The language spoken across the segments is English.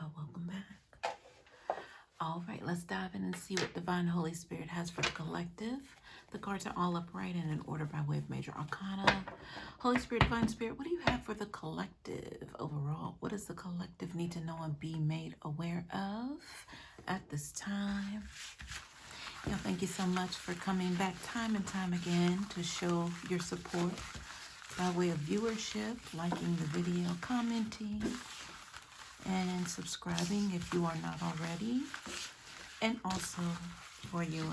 y'all, welcome back. All right, let's dive in and see what Divine Holy Spirit has for the collective. The cards are all upright and in order by way of major arcana. Holy Spirit, Divine Spirit, what do you have for the collective overall? What does the collective need to know and be made aware of at this time? Y'all, thank you so much for coming back time and time again to show your support by way of viewership, liking the video, commenting, and subscribing if you are not already, and also for your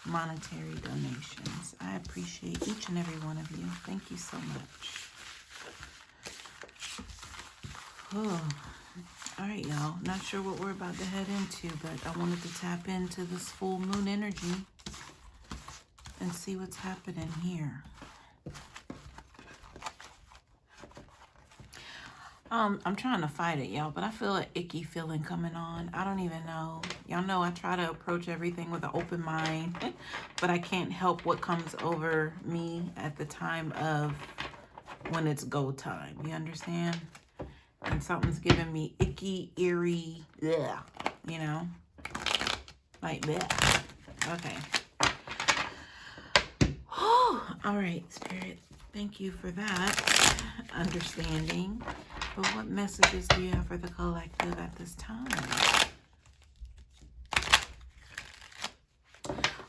monetary donations. I appreciate each and every one of you. Thank you so much. Oh, all right, y'all. Not sure what we're about to head into, but I wanted to tap into this full moon energy and see what's happening here. I'm trying to fight it, y'all, but I feel an icky feeling coming on. I don't even know. Y'all know I try to approach everything with an open mind, but I can't help what comes over me at the time of when it's go time. You understand? And something's giving me icky, eerie, bleh, you know? Like that. Okay. All right, Spirit. Thank you for that understanding. But what messages do you have for the collective at this time?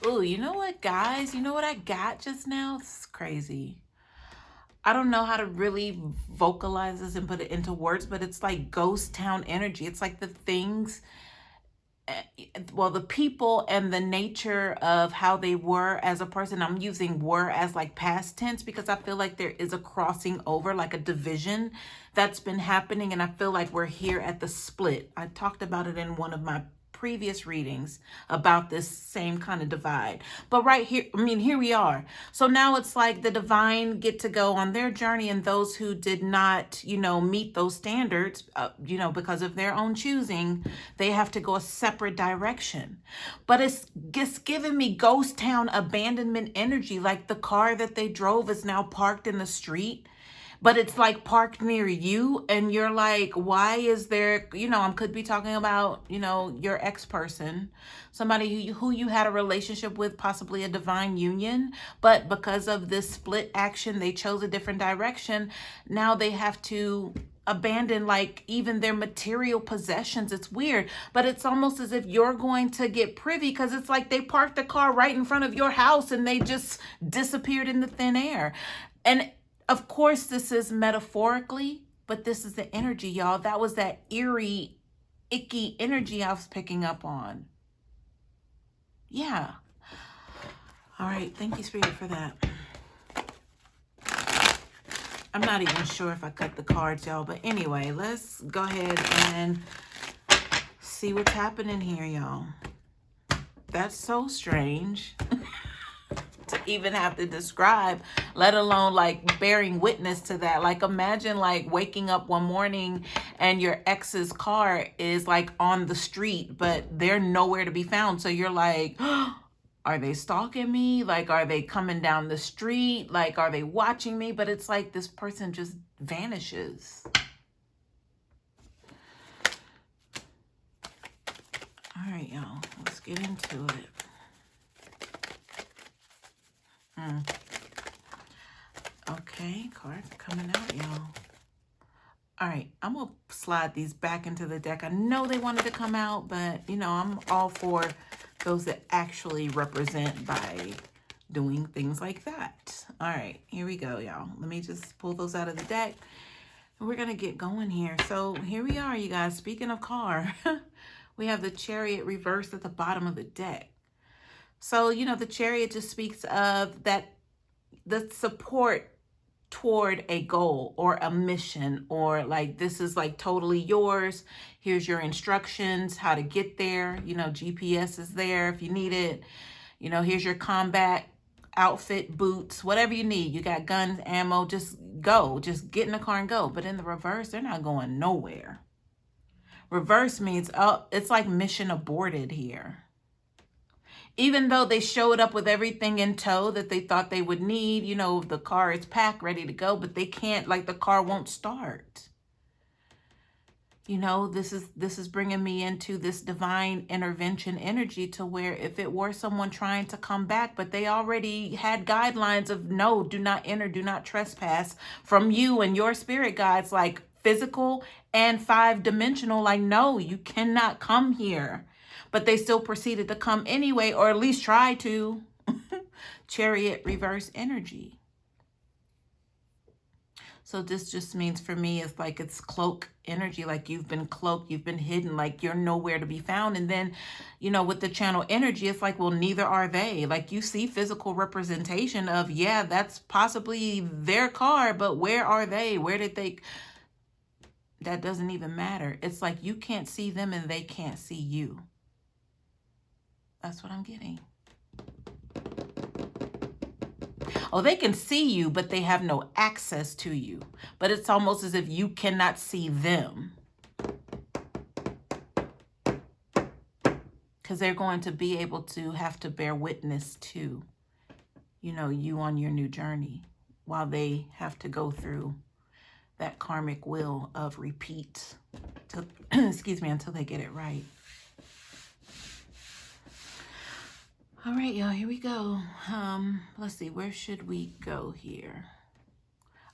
Oh, you know what, guys? You know what I got just now? It's crazy. I don't know how to really vocalize this and put it into words, but it's like ghost town energy. It's like the things, well, the people and the nature of how they were as a person. I'm using were as like past tense because I feel like there is a crossing over, like a division that's been happening. And I feel like we're here at the split. I talked about it in one of my previous readings about this same kind of divide. But right here, I mean, here we are. So now it's like the divine get to go on their journey, and those who did not, meet those standards, because of their own choosing, they have to go a separate direction. But it's giving me ghost town abandonment energy. Like the car that they drove is now parked in the street, but it's like parked near you, and you're like, why is there, I could be talking about, your ex-person, somebody who you had a relationship with, possibly a divine union, but because of this split action, they chose a different direction. Now they have to abandon like even their material possessions. It's weird, but it's almost as if you're going to get privy, because it's like they parked the car right in front of your house and they just disappeared in the thin air. And of course, this is metaphorically, but this is the energy, y'all. That was that eerie, icky energy I was picking up on. Yeah. All right. Thank you, Spirit, for that. I'm not even sure if I cut the cards, y'all. But anyway, let's go ahead and see what's happening here, y'all. That's so strange to even have to describe, let alone like bearing witness to that. Like imagine like waking up one morning and your ex's car is like on the street, but they're nowhere to be found. So you're like, oh, are they stalking me? Like, are they coming down the street? Like, are they watching me? But it's like this person just vanishes. All right, y'all, let's get into it. Okay, cards coming out, y'all. All right, I'm going to slide these back into the deck. I know they wanted to come out, but, I'm all for those that actually represent by doing things like that. All right, here we go, y'all. Let me just pull those out of the deck, and we're going to get going here. So here we are, you guys. Speaking of car, we have the Chariot reversed at the bottom of the deck. So, the Chariot just speaks of that, the support toward a goal or a mission, or like this is like totally yours. Here's your instructions, how to get there. GPS is there if you need it. Here's your combat outfit, boots, whatever you need. You got guns, ammo, just go. Just get in the car and go. But in the reverse, they're not going nowhere. Reverse means, it's like mission aborted here. Even though they showed up with everything in tow that they thought they would need, the car is packed, ready to go, but they can't, like the car won't start. You know, this is bringing me into this divine intervention energy, to where if it were someone trying to come back, but they already had guidelines of no, do not enter, do not trespass, from you and your spirit guides, like physical and 5-dimensional, like, no, you cannot come here. But they still proceeded to come anyway, or at least try to. Chariot reverse energy. So this just means for me, it's like it's cloak energy, like you've been cloaked, you've been hidden, like you're nowhere to be found. And then, you know, with the channel energy, it's like, well, neither are they. Like you see physical representation of, yeah, that's possibly their car, but where are they? Where did they? That doesn't even matter. It's like you can't see them and they can't see you. That's what I'm getting. Oh, they can see you, but they have no access to you. But it's almost as if you cannot see them. Because they're going to be able to have to bear witness to, you know, you on your new journey, while they have to go through that karmic wheel of repeat, to, excuse me, until they get it right. All right, y'all, here we go. Let's see, where should we go here?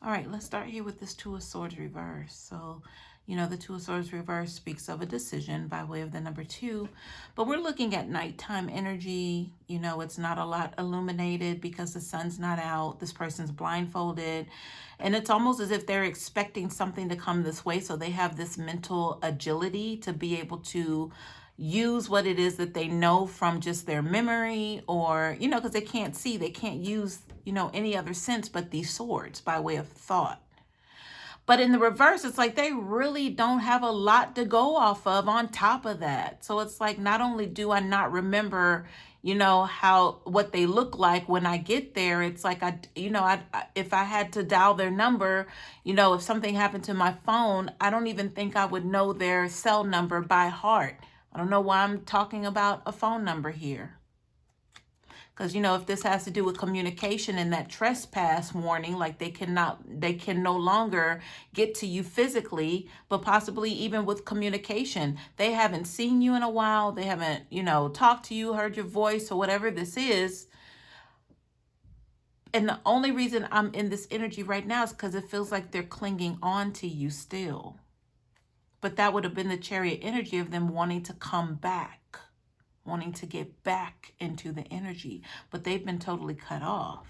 All right, let's start here with this Two of Swords reverse. So, you know, the Two of Swords reverse speaks of a decision by way of the number 2, but we're looking at nighttime energy. You know, it's not a lot illuminated because the sun's not out. This person's blindfolded, and it's almost as if they're expecting something to come this way. So they have this mental agility to be able to use what it is that they know from just their memory, or, you know, because they can't see, they can't use, you know, any other sense but these swords by way of thought. But in the reverse, it's like they really don't have a lot to go off of on top of that. So it's like, not only do I not remember, you know, what they look like when I get there, it's like, if I had to dial their number, you know, if something happened to my phone, I don't even think I would know their cell number by heart. I don't know why I'm talking about a phone number here. Because, you know, if this has to do with communication and that trespass warning, like they can no longer get to you physically, but possibly even with communication. They haven't seen you in a while. They haven't, you know, talked to you, heard your voice, or whatever this is. And the only reason I'm in this energy right now is because it feels like they're clinging on to you still. But that would have been the Chariot energy of them wanting to come back, wanting to get back into the energy. But they've been totally cut off.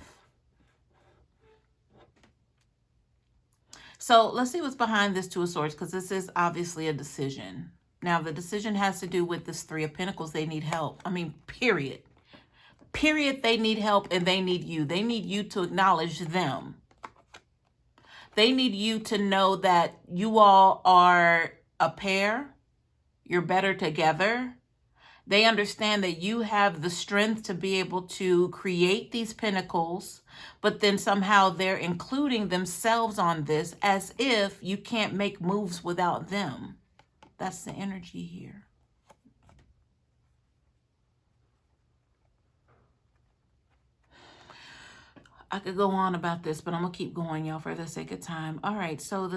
So let's see what's behind this Two of Swords, because this is obviously a decision. Now, the decision has to do with this Three of Pentacles. They need help. I mean, period. Period, they need help, and they need you. They need you to acknowledge them. They need you to know that you all are a pair. You're better together. They understand that you have the strength to be able to create these pentacles, but then somehow they're including themselves on this as if you can't make moves without them. That's the energy here. I could go on about this, but I'm going to keep going, y'all, for the sake of time. All right, so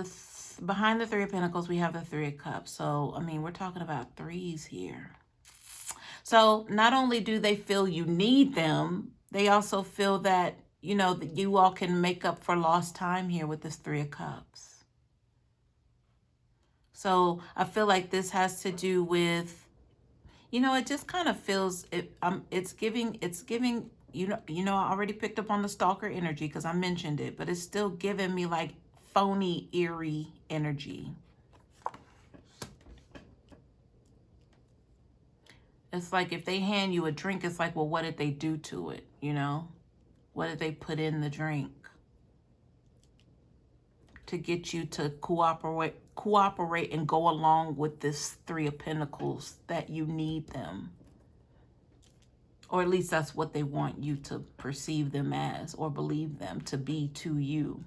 behind the Three of Pentacles, we have the Three of Cups. So, I mean, we're talking about threes here. So, not only do they feel you need them, they also feel that, you know, that you all can make up for lost time here with this Three of Cups. So, I feel like this has to do with, you know, it just kind of feels, it's giving, you know, I already picked up on the stalker energy because I mentioned it, but it's still giving me like phony, eerie energy. It's like if they hand you a drink, it's like, well, what did they do to it? You know, what did they put in the drink to get you to cooperate and go along with this Three of Pentacles, that you need them? Or at least that's what they want you to perceive them as, or believe them to be to you.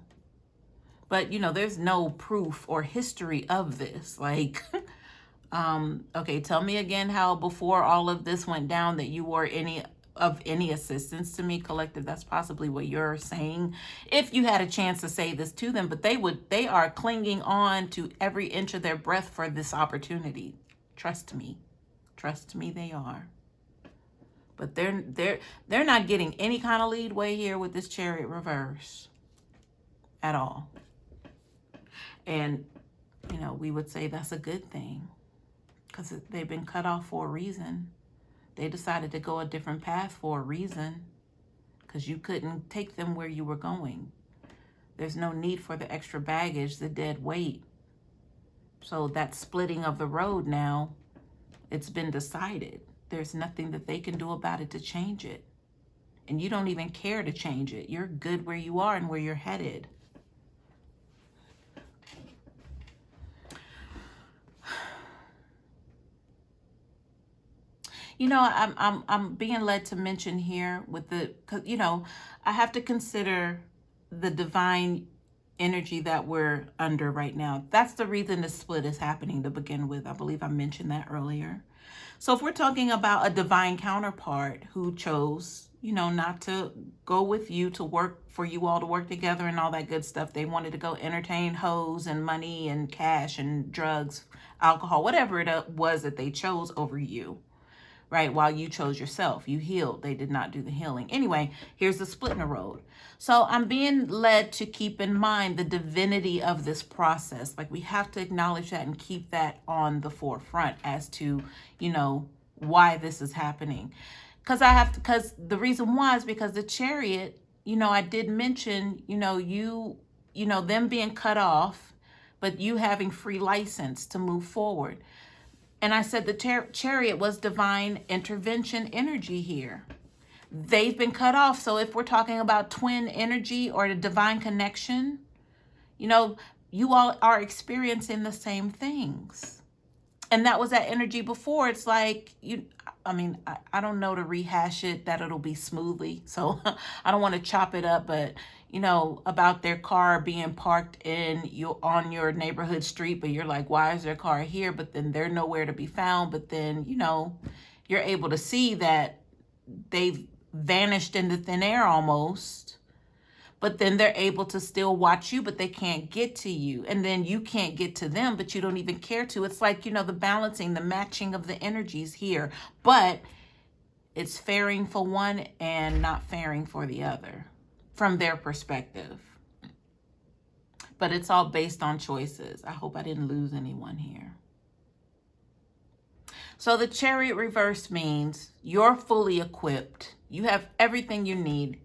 But, you know, there's no proof or history of this. Like, okay, tell me again how before all of this went down that you were any of any assistance to me, collective. That's possibly what you're saying if you had a chance to say this to them, but they are clinging on to every inch of their breath for this opportunity. Trust me they are. But they're not getting any kind of leadway here with this Chariot reverse at all. And we would say that's a good thing, because they've been cut off for a reason. They decided to go a different path for a reason, because you couldn't take them where you were going. There's no need for the extra baggage, the dead weight. So that splitting of the road now, it's been decided. There's nothing that they can do about it to change it. And you don't even care to change it. You're good where you are and where you're headed. I'm being led to mention here with because I have to consider the divine energy that we're under right now. That's the reason the split is happening to begin with. I believe I mentioned that earlier. So if we're talking about a divine counterpart who chose, not to go with you, to work for you all, to work together and all that good stuff. They wanted to go entertain hoes and money and cash and drugs, alcohol, whatever it was that they chose over you. Right? While you chose yourself, you healed. They did not do the healing. Anyway, here's the split in the road. So I'm being led to keep in mind the divinity of this process. Like, we have to acknowledge that and keep that on the forefront as to, why this is happening. Because the reason why is because the Chariot, I did mention, them being cut off, but you having free license to move forward. And I said the Chariot was divine intervention energy here. They've been cut off. So if we're talking about twin energy or the divine connection, you all are experiencing the same things. And that was that energy before. It's like, I don't know to rehash it, that it'll be smoothly. So I don't want to chop it up, but about their car being parked on your neighborhood street, but you're like, why is their car here? But then they're nowhere to be found. But then, you're able to see that they've vanished into thin air almost. But then they're able to still watch you, but they can't get to you. And then you can't get to them, but you don't even care to. It's like, the balancing, the matching of the energies here. But it's faring for one and not faring for the other, from their perspective. But it's all based on choices. I hope I didn't lose anyone here. So the Chariot reverse means you're fully equipped. You have everything you need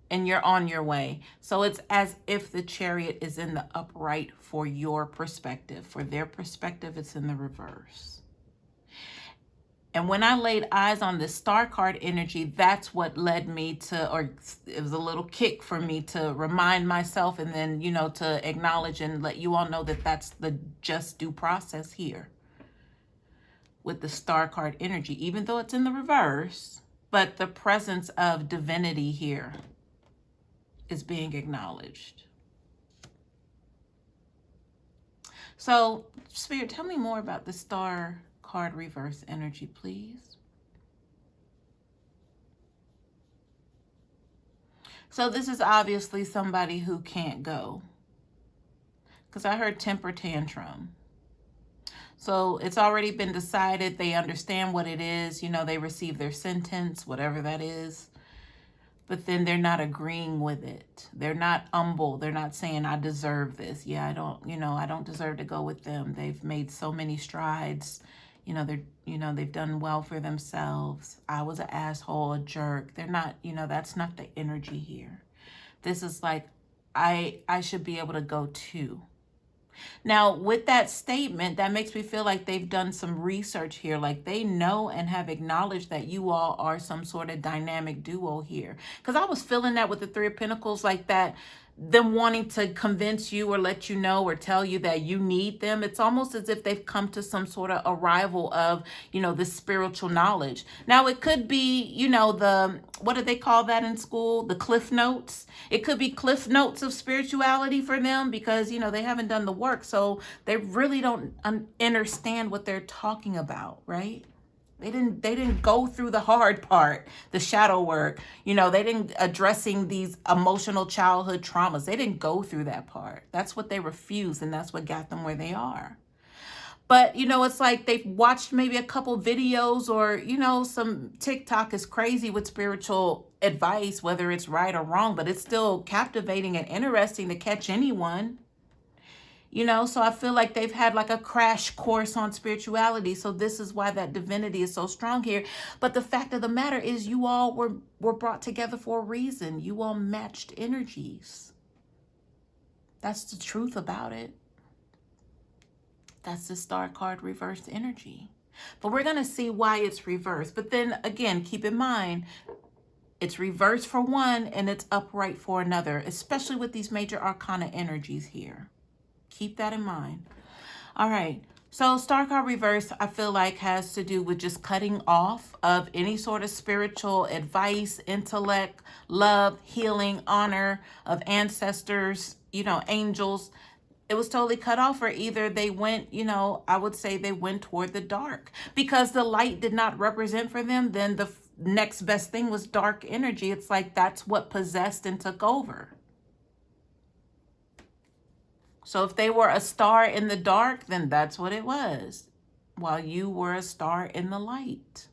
and you're on your way. So it's as if the Chariot is in the upright for your perspective. For their perspective, it's in the reverse. And when I laid eyes on this star card energy, that's what led me to, or it was a little kick for me to remind myself and then, to acknowledge and let you all know that that's the just due process here with the star card energy, even though it's in the reverse, but the presence of divinity here is being acknowledged. So, Spirit, tell me more about the star card reverse energy, please. So this is obviously somebody who can't go, because I heard temper tantrum. So it's already been decided. They understand what it is. They receive their sentence, whatever that is. But then they're not agreeing with it. They're not humble. They're not saying, I deserve this. Yeah, I don't deserve to go with them. They've made so many strides. They've done well for themselves. I was an asshole, a jerk. They're not, that's not the energy here. This is like, I should be able to go too. Now, with that statement, that makes me feel like they've done some research here. Like they know and have acknowledged that you all are some sort of dynamic duo here. Because I was feeling that with the Three of Pentacles, like that, them wanting to convince you or let you know or tell you that you need them. It's almost as if they've come to some sort of arrival of, this spiritual knowledge. Now, it could be, what do they call that in school? The Cliff Notes. It could be Cliff Notes of spirituality for them because, they haven't done the work. So they really don't understand what they're talking about, right? They didn't go through the hard part, the shadow work. They didn't addressing these emotional childhood traumas. They didn't go through that part. That's what they refused, and that's what got them where they are. But, it's like they've watched maybe a couple videos or, some TikTok is crazy with spiritual advice, whether it's right or wrong, but it's still captivating and interesting to catch anyone. So I feel like they've had like a crash course on spirituality. So this is why that divinity is so strong here. But the fact of the matter is you all were brought together for a reason. You all matched energies. That's the truth about it. That's the Star card reversed energy. But we're going to see why it's reversed. But then again, keep in mind, it's reversed for one and it's upright for another, especially with these major arcana energies here. Keep that in mind. All right. So Star card reverse, I feel like has to do with just cutting off of any sort of spiritual advice, intellect, love, healing, honor of ancestors, angels. It was totally cut off, or either they went, I would say they went toward the dark because the light did not represent for them. Then the next best thing was dark energy. It's like that's what possessed and took over. So if they were a star in the dark, then that's what it was, while you were a star in the light.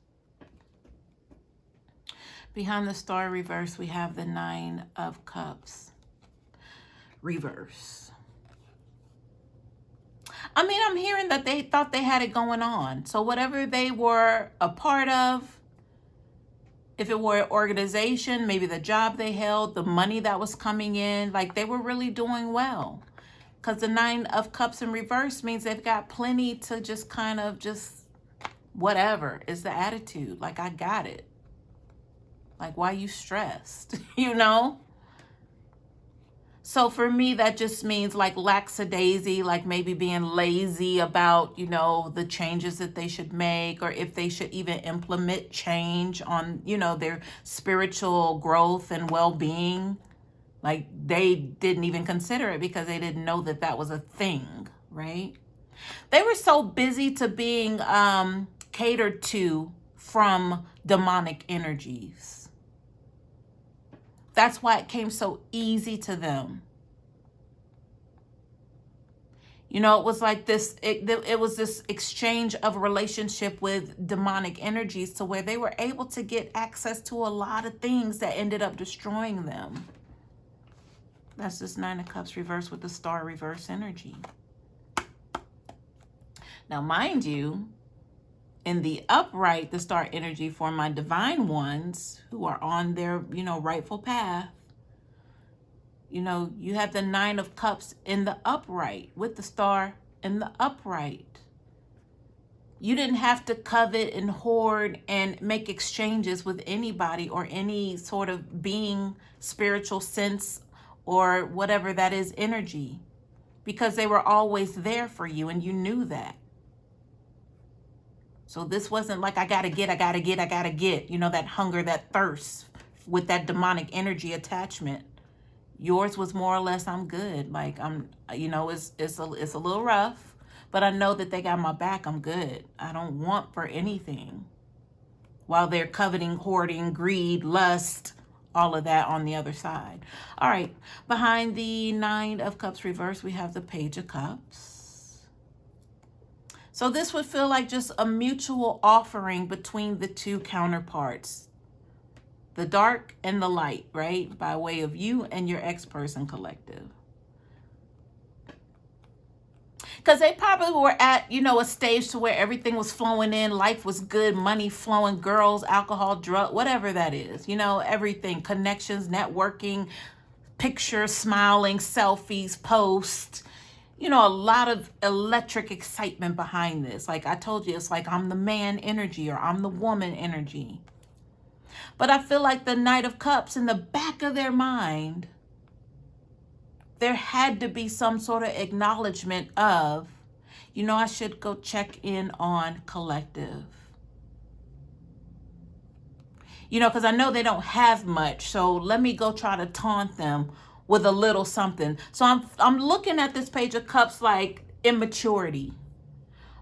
Behind the star reverse, we have the 9 of Cups reverse. I mean, I'm hearing that they thought they had it going on. So whatever they were a part of, if it were an organization, maybe the job they held, the money that was coming in, like they were really doing well. Because the 9 of Cups in reverse means they've got plenty to just kind of just whatever is the attitude. Like, I got it. Like, why you stressed, So for me, that just means like lackadaisy, like maybe being lazy about, the changes that they should make, or if they should even implement change on, their spiritual growth and well-being. Like they didn't even consider it because they didn't know that that was a thing, right? They were so busy to being catered to from demonic energies. That's why it came so easy to them. It was like this, it was this exchange of relationship with demonic energies to where they were able to get access to a lot of things that ended up destroying them. That's this 9 of Cups reversed with the star reverse energy. Now, mind you, in the upright, the star energy for my divine ones who are on their, rightful path, you have the 9 of Cups in the upright with the star in the upright. You didn't have to covet and hoard and make exchanges with anybody or any sort of being, spiritual sense, or whatever that is energy, because they were always there for you and you knew that. So this wasn't like I gotta get, that hunger, that thirst with that demonic energy attachment. Yours was more or less, I'm good. Like it's a little rough, but I know that they got my back. I'm good. I don't want for anything. While they're coveting, hoarding, greed, lust, all of that on the other side. All right, behind the 9 of Cups reverse, we have the Page of Cups. So this would feel like just a mutual offering between the two counterparts, the dark and the light, right? By way of you and your ex-person collective. Because they probably were at, a stage to where everything was flowing in, life was good, money flowing, girls, alcohol, drug, whatever that is, everything, connections, networking, pictures, smiling, selfies, posts, a lot of electric excitement behind this. Like I told you, it's like I'm the man energy or I'm the woman energy. But I feel like the Knight of Cups in the back of their mind, there had to be some sort of acknowledgement of, I should go check in on collective. Because I know they don't have much. So let me go try to taunt them with a little something. So I'm looking at this Page of Cups like immaturity.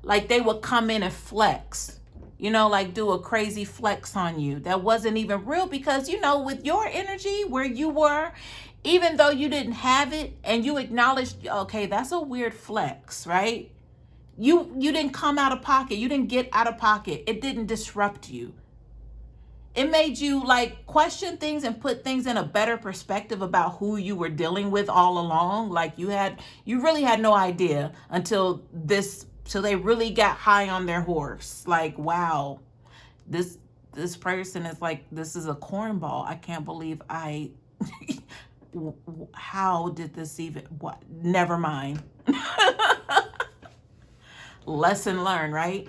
Like they would come in and flex. you know, like do a crazy flex on you that wasn't even real, because, you know, with your energy where you were, even though you didn't have it and you acknowledged, okay, that's a weird flex, right? You didn't come out of pocket. You didn't get out of pocket. It didn't disrupt you. It made you like question things and put things in a better perspective about who you were dealing with all along. Like you really had no idea until they really got high on their horse. Like, wow, this person is like, this is a cornball. I can't believe how did this even, what? Never mind. Lesson learned, right?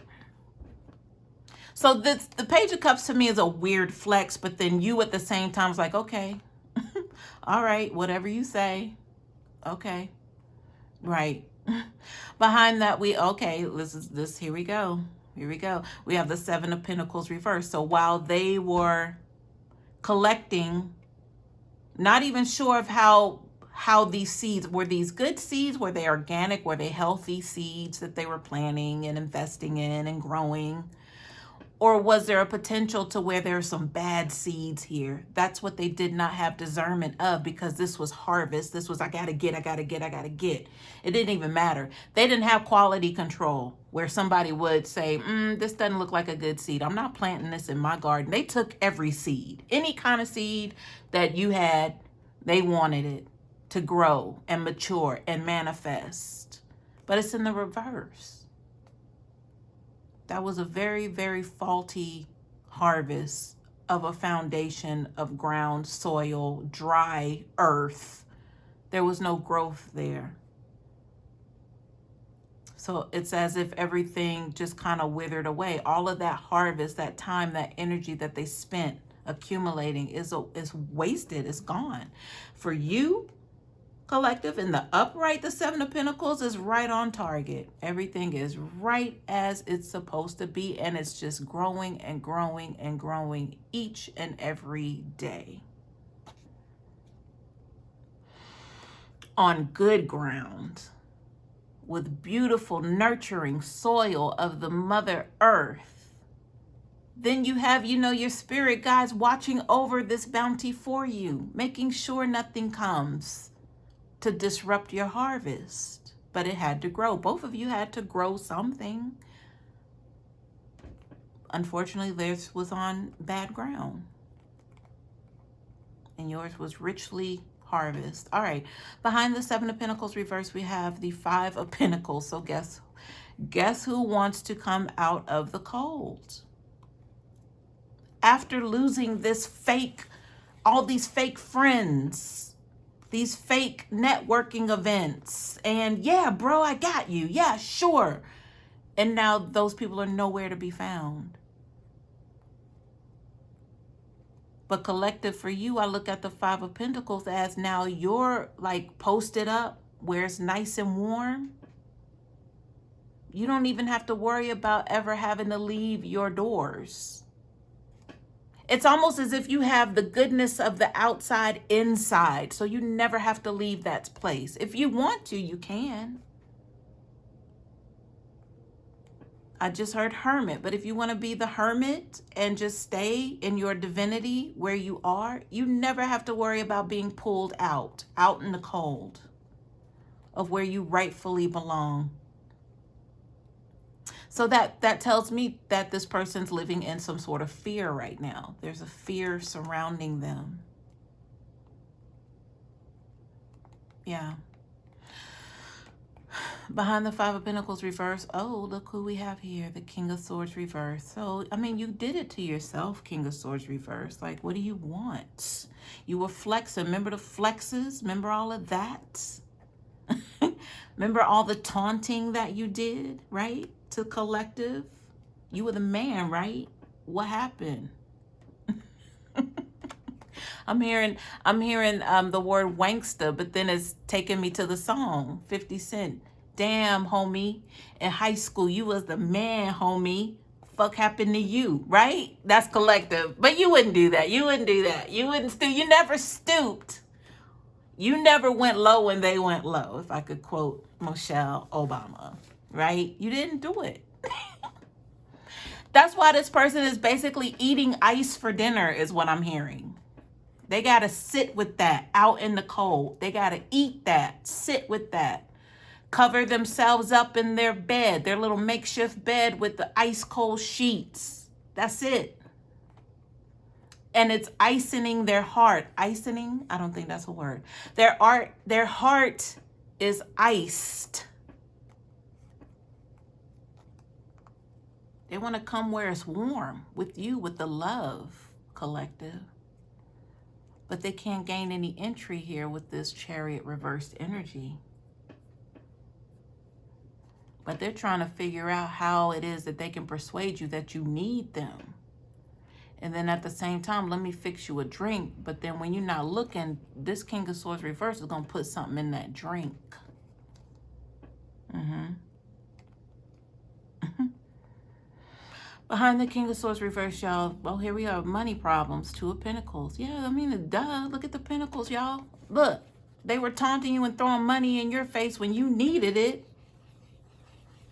So the Page of Cups to me is a weird flex, but then you at the same time is like, okay, all right, whatever you say. Okay, right. Behind that, here we go. Here we go. We have the Seven of Pentacles reversed. So while they were collecting, not even sure of how these seeds, were these good seeds? Were they organic? Were they healthy seeds that they were planting and investing in and growing? Or was there a potential to where there are some bad seeds here? That's what they did not have discernment of, because this was harvest. This was, I gotta get. It didn't even matter. They didn't have quality control where somebody would say, this doesn't look like a good seed. I'm not planting this in my garden. They took every seed, any kind of seed that you had, they wanted it to grow and mature and manifest. But it's in the reverse. That was a very, very faulty harvest of a foundation of ground, soil, dry earth. There was no growth there. So it's as if everything just kind of withered away. All of that harvest, that time, that energy that they spent accumulating is wasted. It's gone. For you, collective, in the upright, the Seven of Pentacles is right on target. Everything is right as it's supposed to be, and it's just growing and growing and growing each and every day on good ground with beautiful nurturing soil of the Mother Earth. Then you have, your spirit guides watching over this bounty for you, making sure nothing comes to disrupt your harvest. But it had to grow. Both of you had to grow something. Unfortunately, theirs was on bad ground, and yours was richly harvest. All right, behind the Seven of Pentacles reverse, we have the Five of Pentacles. So guess who wants to come out of the cold after losing all these fake friends, these fake networking events, and yeah, bro, I got you. Yeah, sure. And now those people are nowhere to be found. But collective for you, I look at the Five of Pentacles as now you're like posted up where it's nice and warm. You don't even have to worry about ever having to leave your doors. It's almost as if you have the goodness of the outside inside, so you never have to leave that place. If you want to, you can. I just heard hermit, but if you want to be the hermit and just stay in your divinity where you are, you never have to worry about being pulled out in the cold of where you rightfully belong. So that tells me that this person's living in some sort of fear right now. There's a fear surrounding them. Yeah. Behind the Five of Pentacles reverse, oh, look who we have here, the King of Swords reverse. So, I mean, you did it to yourself, King of Swords reverse. Like, what do you want? You were flexing. Remember the flexes? Remember all of that? Remember all the taunting that you did, right? To collective? You were the man, right? What happened? I'm hearing the word wankster, but then it's taking me to the song, 50 Cent. Damn, homie. In high school, you was the man, homie. Fuck happened to you, right? That's collective. But you wouldn't do that. You wouldn't do that. You wouldn't stoop. You never stooped. You never went low when they went low, if I could quote Michelle Obama, right? You didn't do it. That's why this person is basically eating ice for dinner is what I'm hearing. They got to sit with that out in the cold. They got to eat that, sit with that. Cover themselves up in their bed, their little makeshift bed with the ice cold sheets. That's it. And it's icing their heart. Icing? I don't think that's a word. Their heart is iced. They want to come where it's warm with you, with the love, collective. But they can't gain any entry here with this Chariot reversed energy. But they're trying to figure out how it is that they can persuade you that you need them. And then at the same time, let me fix you a drink. But then when you're not looking, this King of Swords reverse is going to put something in that drink. Behind the King of Swords reverse, y'all. Well, here we are. Money problems. Two of Pentacles. Yeah, I mean, duh. Look at the Pentacles, y'all. Look. They were taunting you and throwing money in your face when you needed it.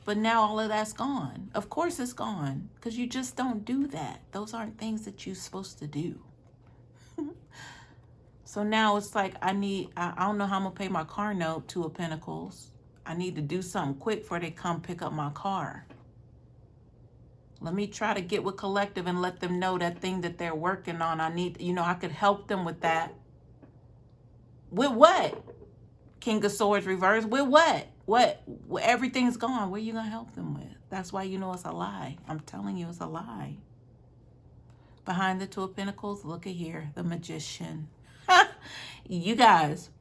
But now all of that's gone. Of course it's gone. Because you just don't do that. Those aren't things that you're supposed to do. So now it's like I don't know how I'm going to pay my car note, Two of Pentacles. I need to do something quick before they come pick up my car. Let me try to get with collective and let them know that thing that they're working on. I could help them with that. With what? King of Swords reverse. With what? What? Everything's gone. What are you going to help them with? That's why you know it's a lie. I'm telling you it's a lie. Behind the Two of Pentacles, look at here. The Magician. You guys,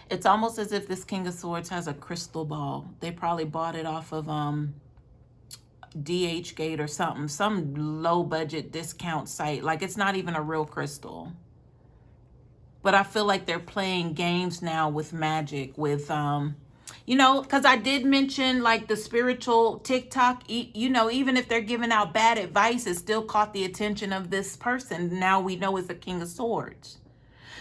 it's almost as if this King of Swords has a crystal ball. They probably bought it off of DH Gate or something, some low budget discount site. Like it's not even a real crystal. But I feel like they're playing games now with magic, with because I did mention like the spiritual TikTok, even if they're giving out bad advice, it still caught the attention of this person. Now we know it's the King of Swords.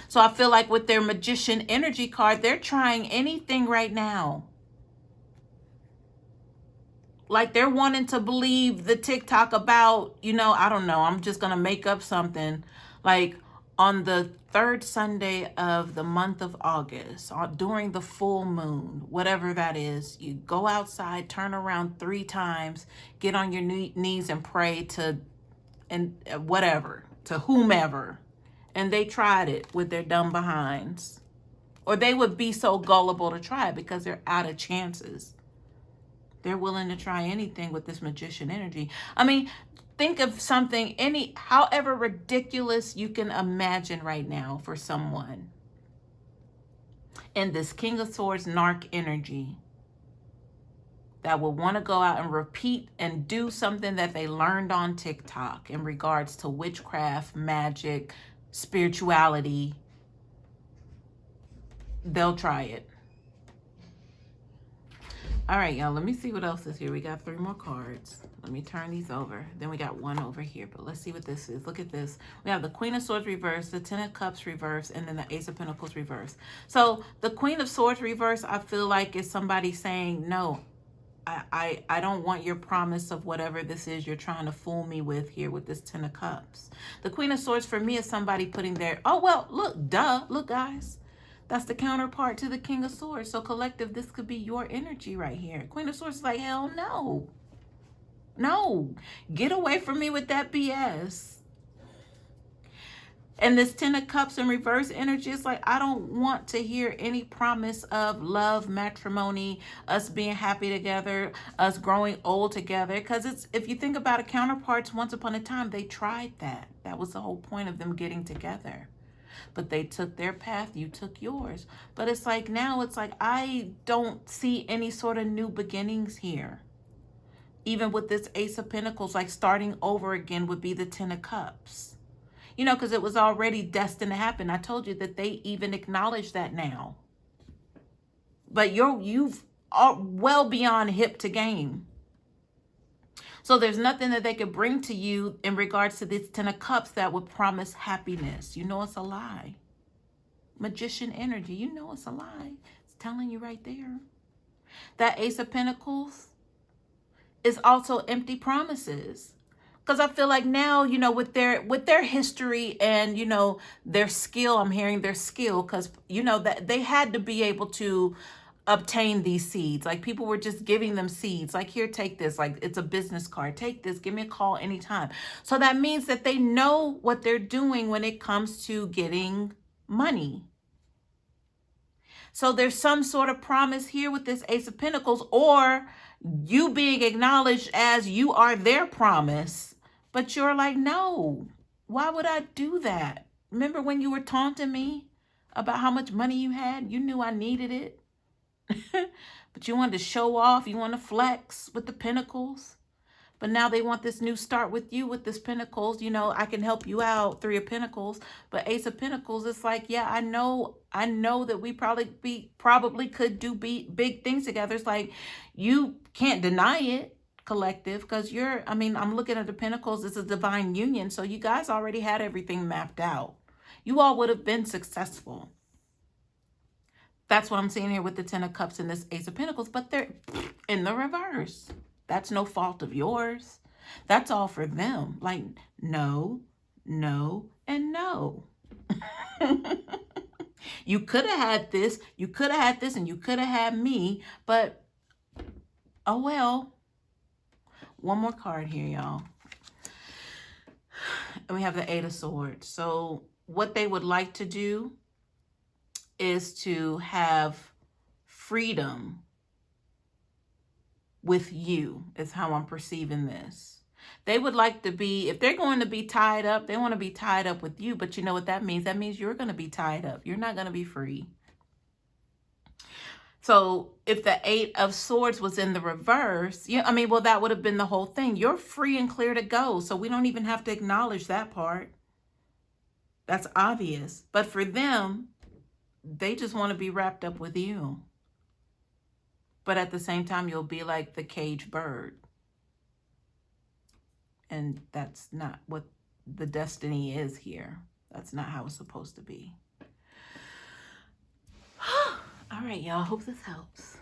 So I feel like with their Magician energy card, they're trying anything right now. Like they're wanting to believe the TikTok about, I don't know. I'm just going to make up something. Like on the third Sunday of the month of August, during the full moon, whatever that is, you go outside, turn around 3 times, get on your knees and pray to whomever. And they tried it with their dumb behinds. Or they would be so gullible to try it because they're out of chances. They're willing to try anything with this Magician energy. I mean, think of something, however ridiculous you can imagine right now for someone. In this King of Swords narc energy that will want to go out and repeat and do something that they learned on TikTok in regards to witchcraft, magic, spirituality. They'll try it. All right, y'all, let me see what else is here. We got 3 more cards. Let me turn these over. Then we got one over here, but let's see what this is. Look at this. We have the Queen of Swords reverse, the Ten of Cups reverse, and then the Ace of Pentacles reverse. So the Queen of Swords reverse, I feel like is somebody saying, no, I don't want your promise of whatever this is you're trying to fool me with here with this Ten of Cups. The Queen of Swords for me is somebody putting their, oh, well, look, duh, look, guys. That's the counterpart to the King of Swords. So collective, this could be your energy right here. Queen of Swords is like, hell no. No. Get away from me with that BS. And this Ten of Cups in reverse energy is like, I don't want to hear any promise of love, matrimony, us being happy together, us growing old together. Because if you think about it, counterparts, once upon a time, they tried that. That was the whole point of them getting together. But they took their path, you took yours. But it's like now, it's like I don't see any sort of new beginnings here. Even with this Ace of Pentacles, like starting over again would be the Ten of Cups. Because it was already destined to happen. I told you that they even acknowledge that now. But you've are well beyond hip to game. So there's nothing that they could bring to you in regards to this Ten of Cups that would promise happiness. You know it's a lie. Magician energy, you know it's a lie. It's telling you right there. That Ace of Pentacles, is also empty promises. Because I feel like now, you know, with their history and, you know, their skill, I'm hearing their skill, because, you know, that they had to be able to obtain these seeds. Like, people were just giving them seeds. Like, here, take this. Like, it's a business card. Take this. Give me a call anytime. So that means that they know what they're doing when it comes to getting money. So there's some sort of promise here with this Ace of Pentacles, or you being acknowledged as you are their promise. But you're like, no, why would I do that? Remember when you were taunting me about how much money you had? You knew I needed it. But you wanted to show off. You want to flex with the Pentacles. But now they want this new start with you with this Pentacles. You know, I can help you out, Three of Pentacles. But Ace of Pentacles, it's like, yeah, I know that we probably could do big things together. It's like, you can't deny it, collective, because I'm looking at the Pentacles. It's a divine union. So you guys already had everything mapped out. You all would have been successful. That's what I'm seeing here with the Ten of Cups and this Ace of Pentacles. But they're in the reverse. That's no fault of yours. That's all for them. Like, no, no, and no. You could have had this, you could have had this, and you could have had me, but oh well. One more card here, y'all. And we have the Eight of Swords. So what they would like to do is to have freedom with you, is how I'm perceiving this. They would like to be, if they're going to be tied up, they want to be tied up with you. But you know what that means? That means you're going to be tied up. You're not going to be free. So if the Eight of Swords was in the reverse, well, that would have been the whole thing. You're free and clear to go. So we don't even have to acknowledge that part. That's obvious. But for them, they just want to be wrapped up with you. But at the same time, you'll be like the caged bird. And that's not what the destiny is here. That's not how it's supposed to be. All right, y'all. Hope this helps.